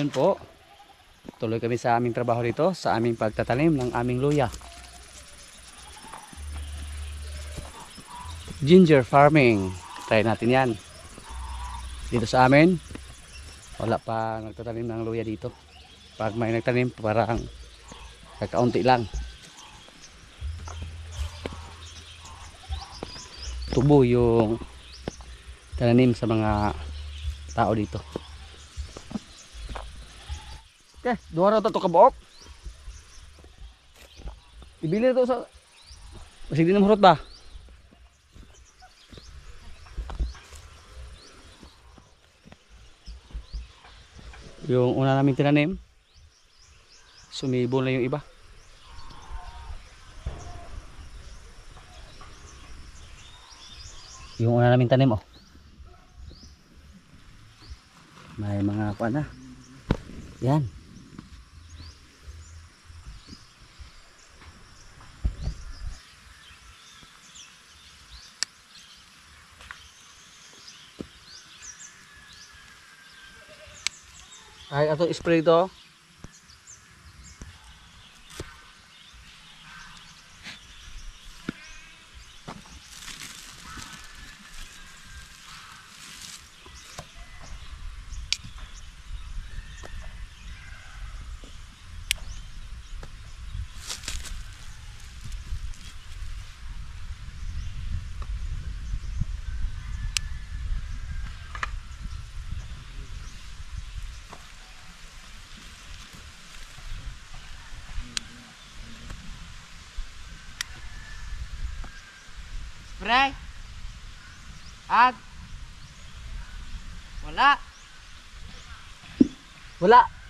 Ngayon po, tuloy kami sa aming trabaho dito, sa aming pagtatanim ng aming luya. Ginger farming. Try natin yan. Dito sa amin, wala pa nagtatanim ng luya dito. Pag may nagtanim, parang kakaunti lang. Tubo yung tananim sa mga tao dito. Okay, duha na ito kabuok. Ibili na ito sa... Masig din na mahurot ba? Yung una namin tinanim, sumibol na yung iba. Yung una namin tanim, oh. May mga pa na. Yan. Ay, atong spray to. Spray. At wala. Wala.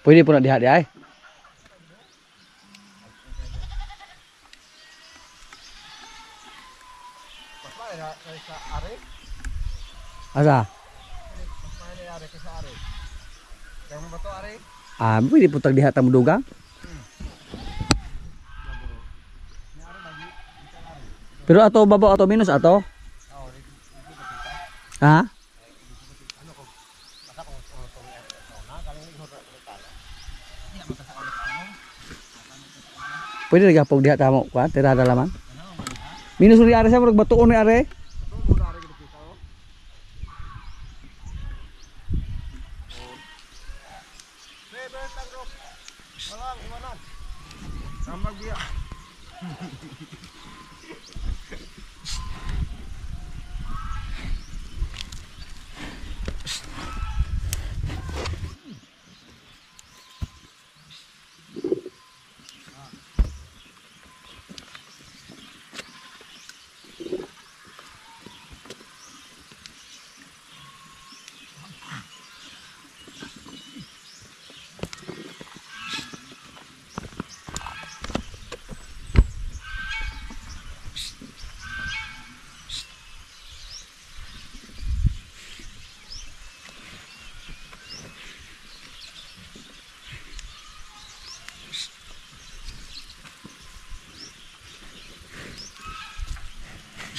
Pwede po na diha di ay. Asa? Ah, pwede po tag diha ta mudugang. Pero ato babaw ato minus ato? Ha? Pwede nagapog diha ta mo kuan tirada laman. Minus uri are sa murag batuon ni are.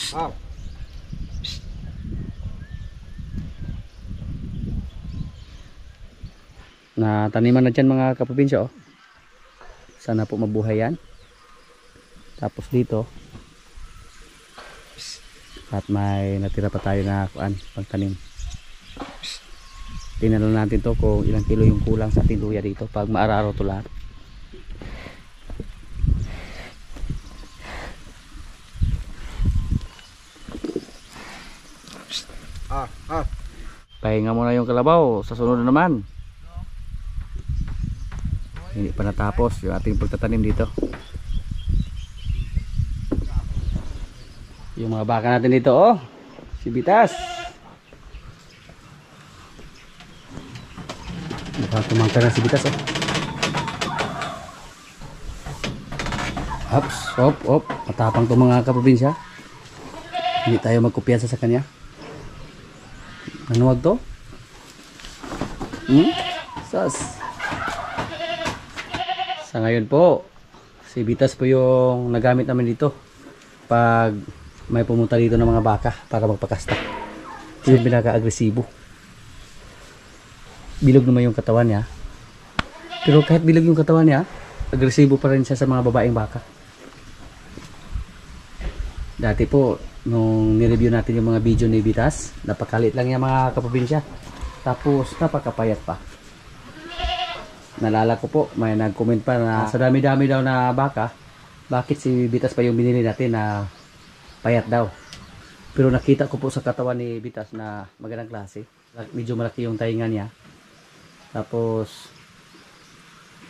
Ah. Na taniman na dyan mga kaprobinsya oh. Sana po mabuhay yan. Tapos dito at may natira pa tayo na kuan pagtanim. Tingnan lang natin to kung ilang kilo yung kulang sa ating luya dito pag maararo to lahat. Pahinga muna yung kalabaw, sa sunod na naman. Hindi pa natapos yung ating pagtatanim dito. Yung mga baka natin dito oh, si Bitas. Tumangka na si Bitas oh. Hops, hop. Matapang to mga kaprobinsya. Hindi tayo magkumpiyansa sa kanya. Ano wag to? Sas. Sa ngayon po, si Bitas po yung nagamit namin dito pag may pumunta dito ng mga baka para magpakasta. Yung pinaka-agresibo. Bilog naman yung katawan niya. Pero kahit bilog yung katawan niya, agresibo pa rin siya sa mga babaeng baka. Dati po, nung nireview natin yung mga video ni Bitas, napakalit lang yung mga kaprobinsya. Tapos napakapayat pa. Nalala ko po, may nag-comment pa na sa dami-dami daw na baka, bakit si Bitas pa yung binili natin na payat daw. Pero nakita ko po sa katawan ni Bitas na magandang klase. Medyo malaki yung tainga niya. Tapos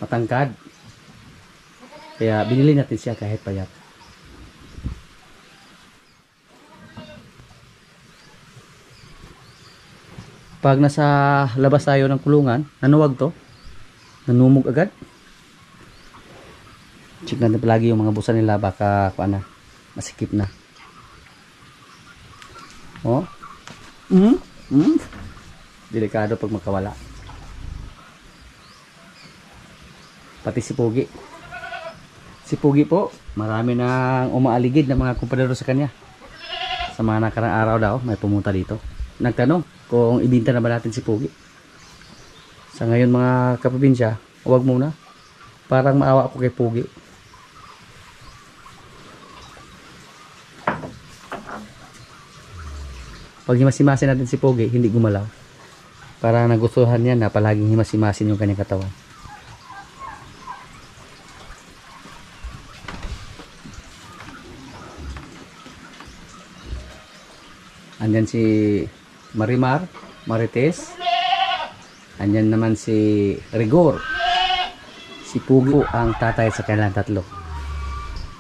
matangkad. Kaya binili natin siya kahit payat. Pag nasa labas tayo ng kulungan, nanuwag to. Nanumog agad. Check natin palagi yung mga busa nila baka kuan na, masikip na. Oh. Delikado pag makawala. Pati si Pogi. Si Pogi po, marami nang umaaligid ng mga kumpadero sa kanya. Sa mga nakarang araw daw, may pumunta dito. Nagtanong kung ibinta na ba natin si Pogi. Sa ngayon mga kaprobinsya, huwag muna. Parang maawa ako kay Pogi. Pag himasimasin natin si Pogi, hindi gumalaw. Para nagustuhan niya na palaging himasimasin yung kanyang katawan. Andyan si Marimar, Marites. Andyan naman si Rigor. Si Pugo ang tatay sa kanilang tatlo.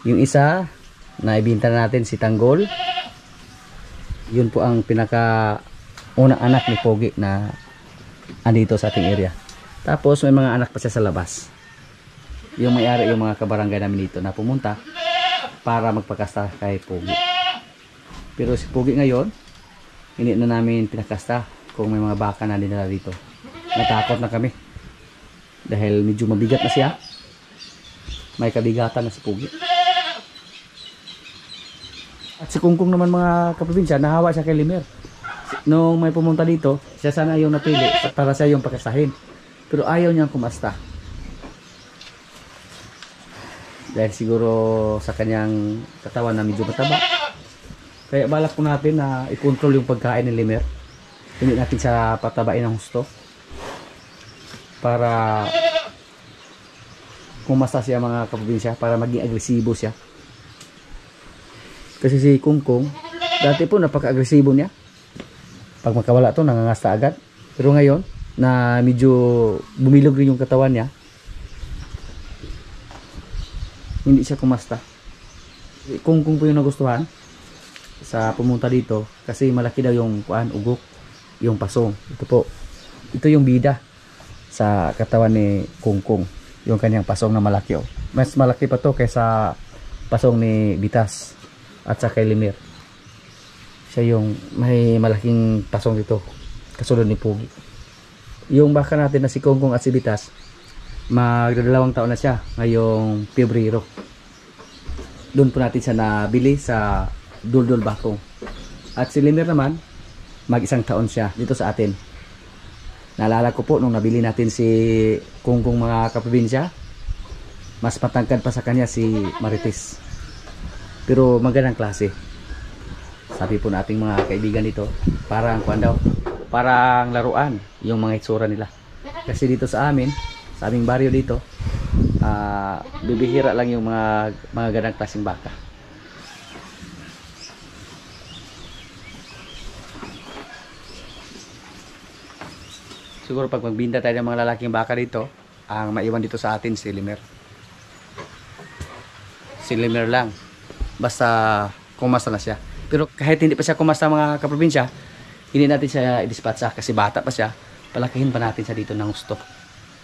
Yung isa, naibinta natin si Tanggol. Yun po ang pinaka unang anak ni Pogi na andito sa ating area. Tapos may mga anak pa siya sa labas. Yung may-ari, yung mga kabarangay namin dito na pumunta para magpakasta kay Pogi. Pero si Pogi ngayon, hindi na namin pinakasta kung may mga baka na dinala dito. Natakot na kami. Dahil medyo mabigat na siya. May kabigatan na si Pogi. At si Kungkung naman mga kaprobinsya, nahawa siya kay Limer. Nung may pumunta dito, siya sana yung napili para siya yung pakastahin. Pero ayaw niyang kumasta. Dahil siguro sa kanyang katawan na medyo mataba. Kaya balak po natin na i-control yung pagkain ni Limer. Hindi natin siya patabain ng husto. Para kumasta siya mga kaprobinsya, para maging agresibo siya. Kasi si Kungkung, dati po napaka-agresibo niya. Pag makawala to, nangangasta agad. Pero ngayon, na medyo bumilog rin yung katawan niya, hindi siya kumasta. Si Kungkung po yung nagustuhan sa pumunta dito kasi malaki daw yung ugok, yung pasong. Ito po, ito yung bida sa katawan ni Kungkung, yung kanyang pasong na malaki. Oh. Mas malaki pa to kaysa pasong ni Bitas at sa kay Limer. Siya yung may malaking pasong dito kasunod ni Pogi. Yung baka natin na si Kungkung at si Bitas, magdadalawang taon na siya ngayong Pebrero. Doon po natin siya nabili sa Duldul Batong. At si Limer naman, mag-isang taon siya dito sa atin. Naalala ko po nung nabili natin si Kungkung mga kaprobinsya, mas matangkad pa sa kanya si Marites. Pero magandang klase. Sabi po nating mga kaibigan dito, parang kuwan daw, parang laruan yung mga itsura nila. Kasi dito sa amin, sa aming baryo dito, bibihira lang yung mga ganang klaseng baka. Siguro pag magbinda tayo ng mga lalaking baka dito, ang maiwan dito sa atin si Limer. Si Limer lang. Basta kumasta na siya. Pero kahit hindi pa siya kumasta mga kaprobinsya, hindi natin siya i-dispatcha kasi bata pa siya. Palakihin pa natin siya dito ng gusto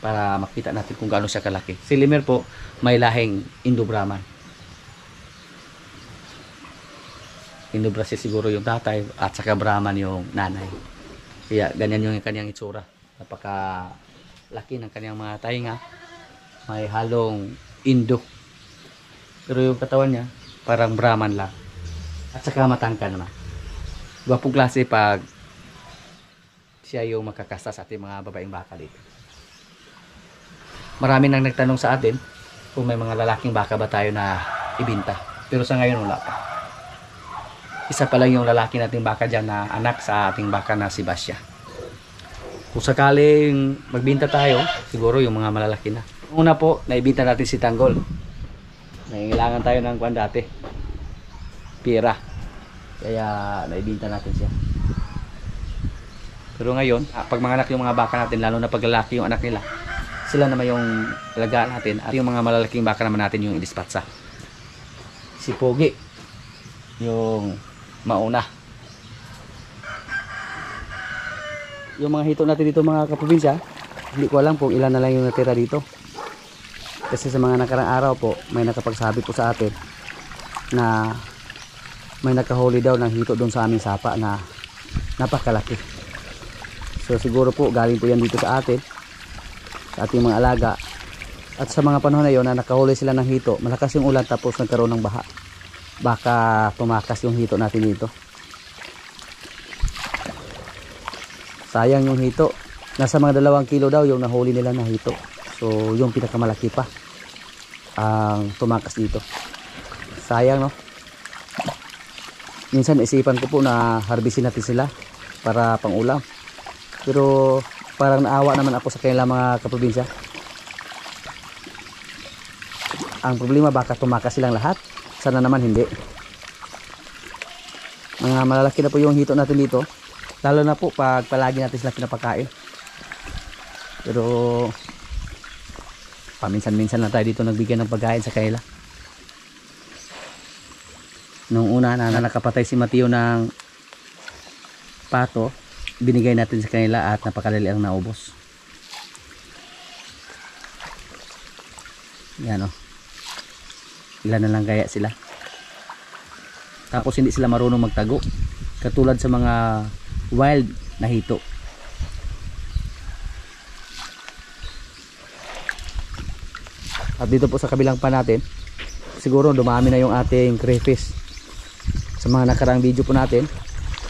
para makita natin kung gaano siya kalaki. Si Limer po may lahing Indo-Brahman. Indo-Brahman siguro yung tatay at saka Brahman yung nanay. Kaya ganyan yung kanyang itsura. Napaka laki ng kanyang mga tainga. May halong Indo. Pero yung katawan niya parang Brahman lang. At saka matangkad naman. Gwapong klase pag siya yung makakasta sa ating mga babaeng baka dito. Marami nang nagtanong sa atin kung may mga lalaking baka ba tayo na ibinta. Pero sa ngayon wala pa. Isa pa lang yung lalaki nating baka dyan na anak sa ating baka na si Basya. Kung sakaling magbinta tayo, siguro yung mga malalaki na. Una po, naibinta natin si Tanggol. Nangailangan tayo ng kwan dati. Pira. Kaya naibinta natin siya. Pero ngayon, pag manganak yung mga baka natin, lalo na pag lalaki yung anak nila, sila naman yung alagaan natin at yung mga malalaking baka naman natin yung i-dispatcha. Si Pogi yung mauna. Yung mga hito natin dito mga kaprobinsya, hindi ko alam kung ilan na lang yung natira dito. Kasi sa mga nakarang araw po, may nakapagsabi po sa atin na may nakahuli daw ng hito doon sa aming sapa na napakalaki. So siguro po galing po yan dito sa atin, sa ating mga alaga. At sa mga panahon na yun na nakahuli sila ng hito, malakas yung ulan tapos nagkaroon ng baha, baka tumakas yung hito natin dito. Sayang yung hito. Nasa mga 2 kilo daw yung nahuli nila na hito. So yung pinakamalaki pa ang tumakas dito. Sayang, no? Minsan isipan ko po na harbisin natin sila para pang ulam. Pero parang naawa naman ako sa kanilang mga kaprobinsya. Ang problema baka tumakas silang lahat. Sana naman hindi. Mga malalaki na po yung hito natin dito. Lalo na po pag palagi natin sila pinapakain. Pero paminsan-minsan lang tayo dito nagbigay ng pagkain sa kanila. Nung una na nakapatay si Mateo ng pato, binigay natin sa kanila at napakadali ang naubos. Yan o. Ilan na lang kaya sila. Tapos hindi sila marunong magtago. Katulad sa mga wild na hito. At dito po sa kabilang pa natin, siguro dumami na yung ating crayfish. Sa mga nakaraang video po natin,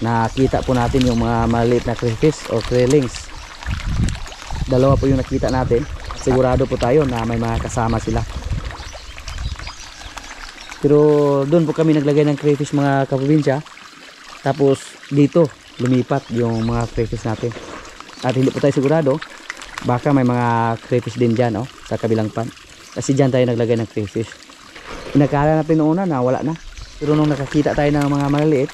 nakita po natin yung mga maliit na crayfish o krillings. Dalawa po yung nakita natin. Sigurado po tayo na may mga kasama sila. Pero doon po kami naglagay ng crayfish mga kaprobinsya. Tapos dito lumipat yung mga crayfish natin. At hindi po tayo sigurado, baka may mga crayfish din dyan sa kabilang pan. Kasi dyan tayo naglagay ng crayfish. Inakala natin noon na wala na. Pero nung nakakita tayo ng mga maliliit,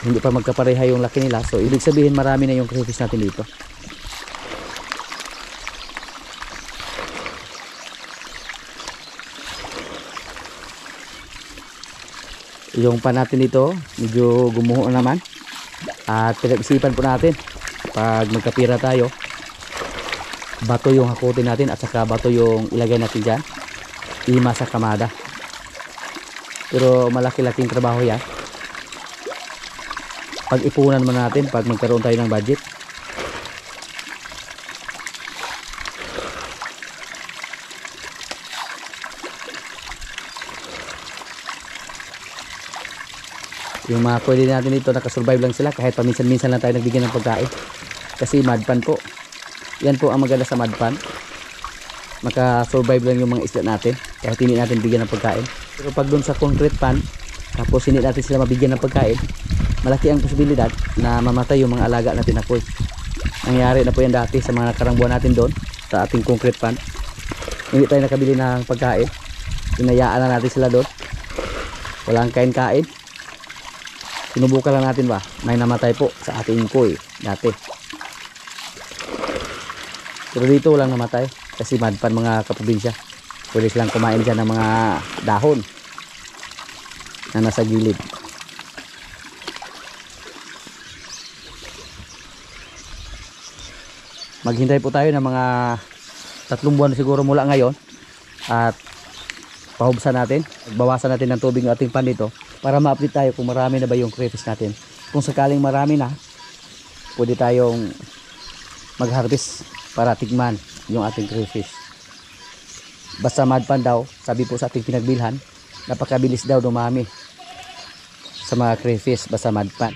hindi pa magkapareha yung laki nila. So ibig sabihin marami na yung crayfish natin dito. Yung pan natin dito medyo gumuho naman. At pinag-isipan po natin, pag magkapira tayo, bato yung hakutin natin at saka bato yung ilagay natin dyan, ima sa kamada. Pero malaki-laking trabaho yan. Pag-ipunan mo natin pag magkaroon tayo ng budget. Yung mga pwede natin dito, nakasurvive lang sila kahit paminsan-minsan lang tayo nagbigyan ng pagkain. Kasi mudpan po. Yan po ang maganda sa mudpan. Makasurvive lang yung mga isda natin kahit hindi natin bigyan ng pagkain. Pero pag dun sa concrete pan, tapos hindi natin sila mabigyan ng pagkain, malaki ang posibilidad na mamatay yung mga alaga natin na koi. Nangyari na po yan dati sa mga nakarang buwan natin doon sa ating concrete pan. Hindi tayo nakabili ng pagkain. Hinayaan na natin sila doon. Walang kain-kain. Sinubukan lang natin ba, may namatay po sa ating koi dati. Pero dito walang namatay kasi madpan mga kaprobinsya. Pwede silang kumain dyan ng mga dahon na nasa gilid. Maghintay po tayo ng mga 3 buwan siguro mula ngayon at pahubsan natin, bawasan natin ng tubig ng ating pan dito para ma-update tayo kung marami na ba yung crayfish natin. Kung sakaling marami na, pwede tayong mag-harvest para tigman yung ating crayfish. Basta madpan daw, sabi po sa ating pinagbilhan, napakabilis daw dumami sa mga crayfish basta madpan.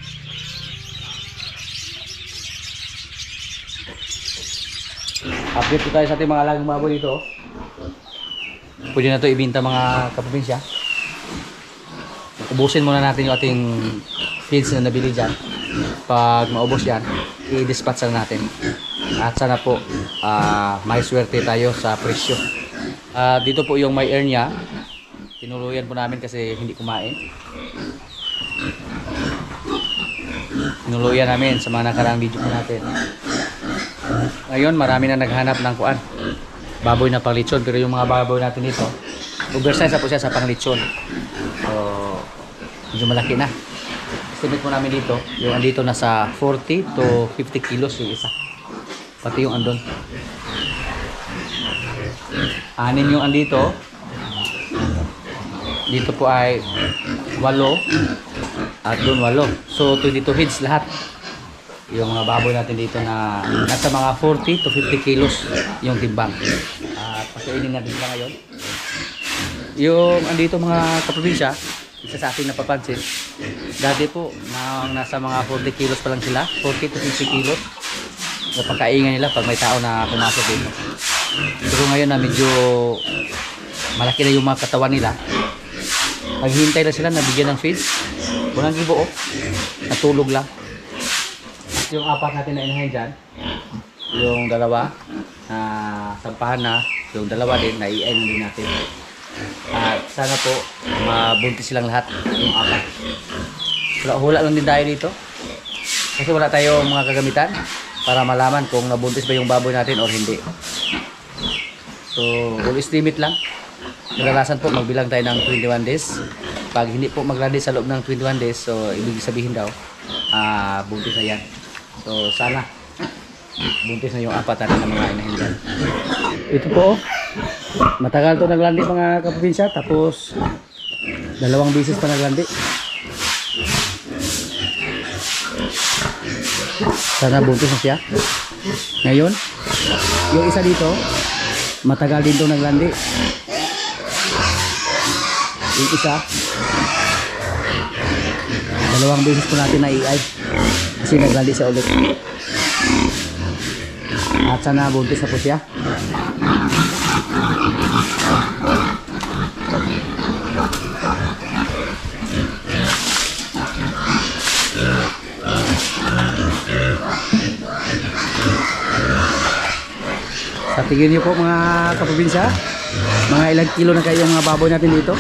Update po tayo sa ating mga alagang baboy dito. Pwede na ito ibinta mga kaprobinsya. Ubusin muna natin yung ating feeds na nabili dyan. Pag maubos yan, i-dispatch na natin. At sana po may swerte tayo sa presyo. Dito po yung may air niya. Tinuluyan po namin kasi hindi kumain. Tinuluyan namin sa mga nakaraang video po natin. Ngayon marami na naghanap ng kuan, baboy na panglitsyon. Pero yung mga baboy natin dito, oversize na po siya sa panglitsyon. So medyo malaki na. Estimate po namin dito, yung andito nasa 40 to 50 kilos yung isa. Pati yung andon. 6 yung andito. Dito po ay 8 at doon 8. So 22 heads lahat. Yung mga baboy natin dito na nasa mga 40 to 50 kilos yung timbang. At pakainin natin sila ngayon. Yung andito mga kaprobinsya, isa sa ating napapansin, dati po nasa mga 40 kilos pa lang sila, 40 to 50 kilos. Napakaingay nila pag may tao na pumasok dito. Pero ngayon na medyo malaki na yung mga katawan nila, maghihintay lang sila na bigyan ng feeds. Walang gibuo, natulog lang. Yung 4 natin na inahin dyan, yung 2 na sampahan na, yung 2 din na i-end din natin. At sana po mabuntis silang lahat, yung 4. Hula lang din tayo dito kasi wala tayong mga kagamitan para malaman kung nabuntis ba yung baboy natin or hindi. So all estimate lang. Kadalasan po magbilang tayo ng 21 days. Pag hindi po maglandi sa loob ng 21 days, so ibig sabihin daw buntis na yan. So sana buntis na yung 4 natin na mga inahin dyan. Ito po Matagal to naglandi mga kaprobinsya, tapos 2 beses pa naglandi. Sana buntis na siya. Ngayon, yung isa dito, matagal din to naglandi. Yung isa, 2 beses po natin na-iay kasi naglandi siya ulit. At sana buntis na po siya. Sa tingin niyo po mga kaprobinsya, mga ilang kilo na kayo mga baboy natin dito?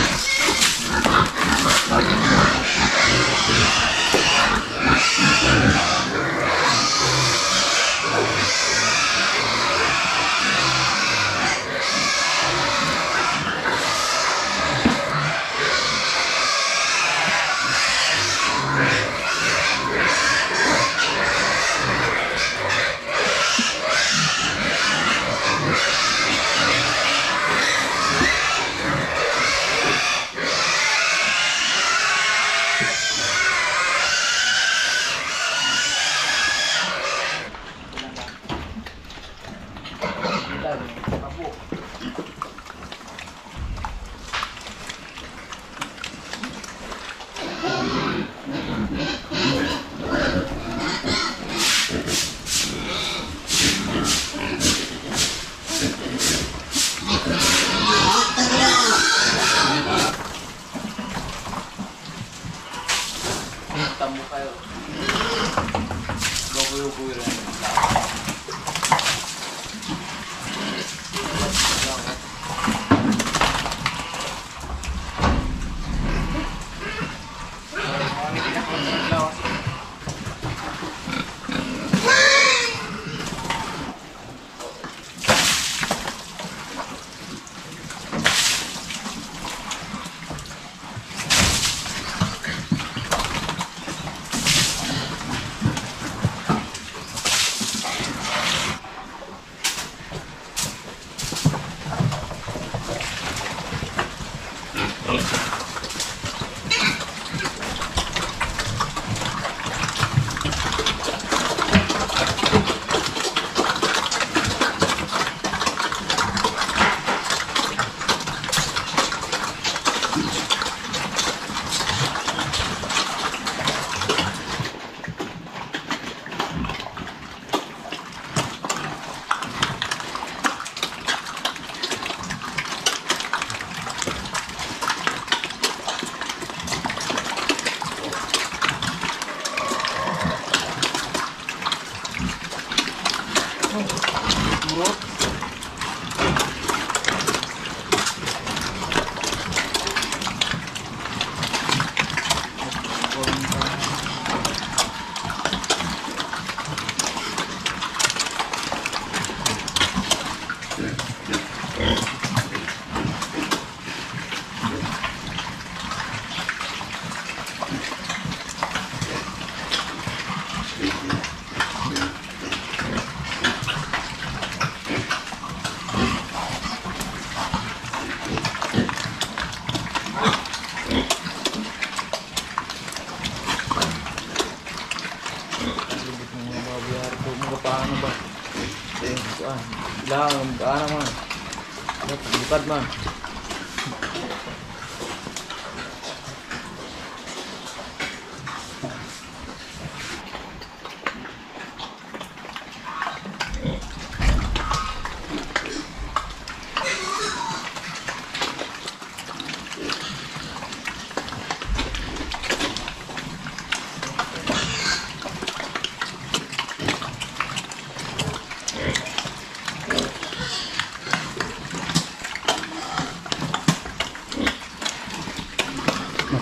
Bukad man.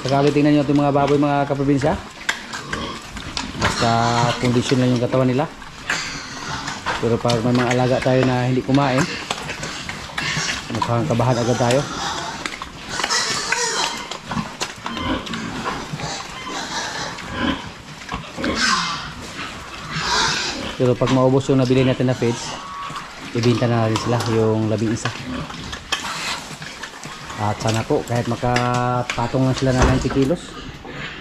Sakali tingnan nyo itong mga baboy mga kaprobinsya, basta kondisyon lang yung katawan nila. Pero pag may mga alaga tayo na hindi kumain, mukhang kabahan agad tayo. Pero pag maubos yung nabili natin na feeds, ibinta na natin sila yung 11. At sana po kahit makapatong lang sila na 90 kilos,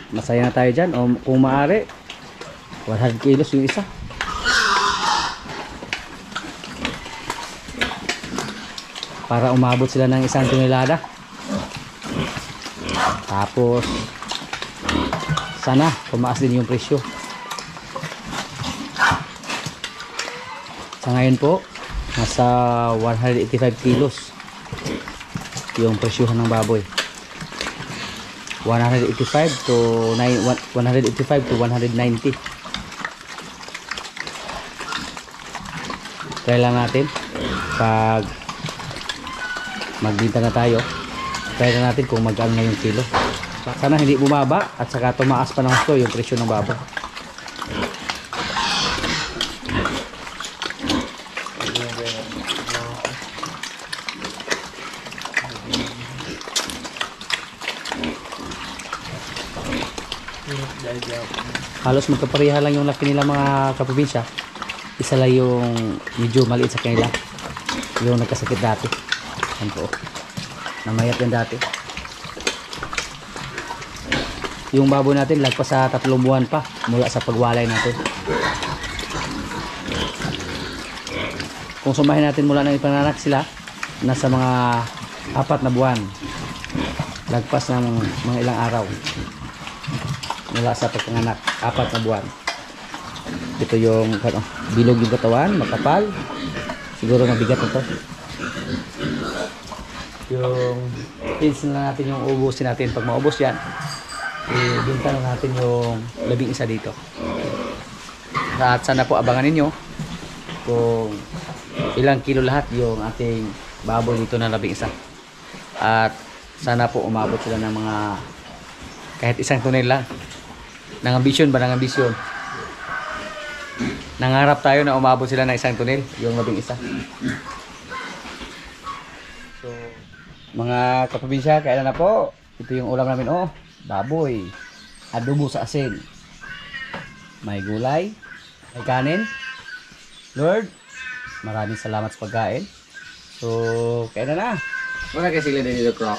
masaya na tayo dyan. O kung maaari 100 kilos yung isa. Para umabot sila ng 1 tonelada. Tapos sana tumaas din yung presyo. Sa ngayon po nasa 185 kilos yung presyohan ng baboy. 185 to 190. Try lang natin pag magbinta na tayo. Try na natin kung magkano na yung kilo. Sana hindi bumaba at saka tumaas pa ng gusto yung presyo ng baboy. Halos magkapareha lang yung laki nila mga kaprobinsya. Isa lang yung medyo maliit sa kanila, yung nagkasakit dati. Yan po, namayat yan dati. Yung baboy natin lagpas sa 3 buwan pa mula sa pagwalay natin. Kung sumahin natin mula ng ipananak sila, nasa mga 4 na buwan, lagpas ng mga ilang araw mula sa pagpanganak, 4 na buwan. Ito yung bilog yung katawan, makapal, siguro mabigat na to. Yung pinsin na natin yung ubusin natin. Pag maubos yan, ibinta na natin yung 11 dito. At sana po abangan ninyo kung ilang kilo lahat yung ating baboy dito na 11. At sana po umabot sila ng mga kahit 1 tonel lang. Nang-ambisyon ba? Nang-ambisyon. Nangarap tayo na umabot sila ng 1 tonel, yung 11. So, mga kaprobinsya, kailan na po? Ito yung ulam namin, oh. Baboy. Adobo sa asin. May gulay. May kanin. Lord, maraming salamat sa pagkain. So, kailan na? Wala kasi sila dito crop.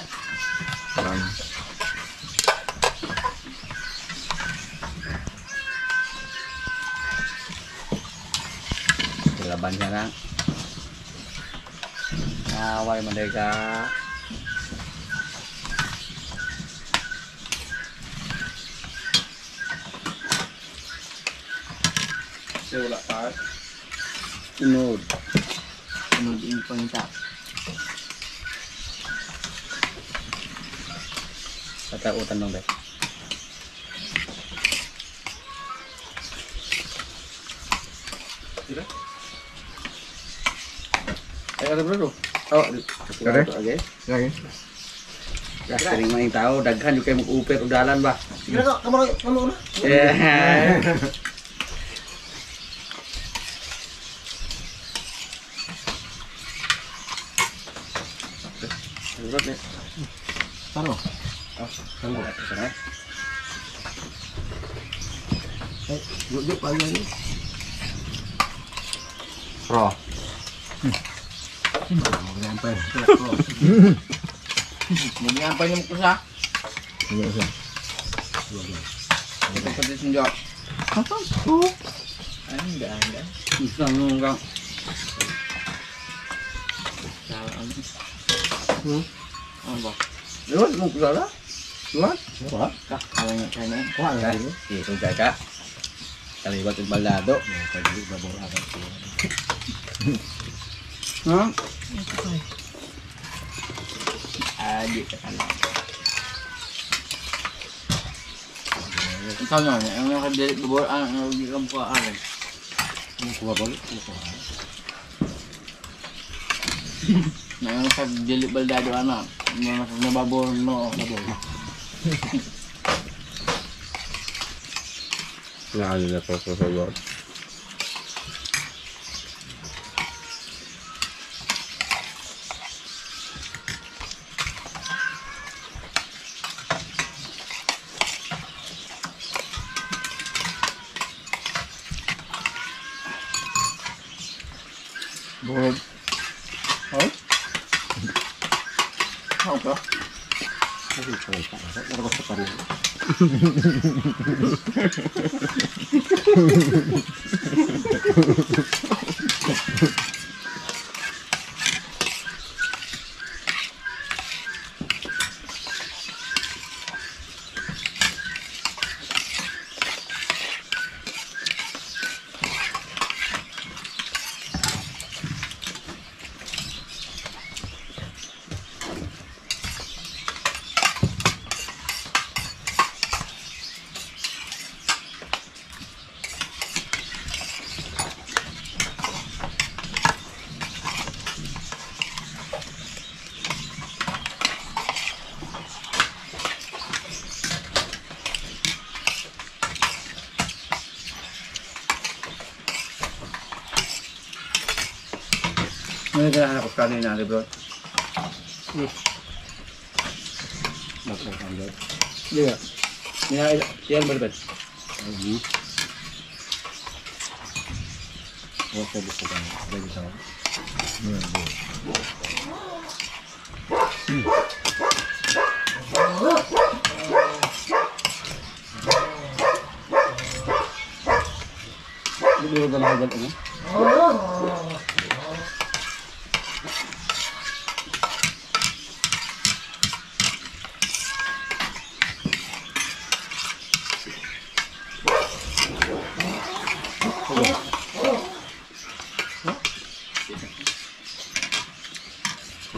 Laban siya na. Naway manday ka. So wala pa. Sunod. Sunod yung pangita. Tatautan lang ba? Sila? Ay, ano bro? Oh, Kare? Okay. lagi. Karing mga tao, daghan yung kayo mag-upir udalan ba? Sige na, kamu na. Yeah. Taro. Tunggu. Sana. Gede pa yan. Pro. Mag-ampay. Mag-ampay niyo ko sa. Ito pa din sinjo. Anda. Isang nunggang. Ano ba? Lewat mo kula. Lewat? Wah, kah, kalau yang kayak ini, wah, Ka. Ito ka. Kaliwat yung balado. tadi babor ada tuh. Ha? Adik ke kanan. Ikaw nyo, yung nakadiri babor, ang hindi ka mukha akin. Kuha ba? Na yung nakadiri baldado, ano, yung nababor, no, babor. Lalo na po sa sagot. Burog. Oh? Oh. to? Ngayon kailangan ako kanina, bro. Iya. Ini yang berbeda. Oh, saya bisa kan. Saya bisa. Ini udah mahal ini.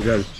Güzel.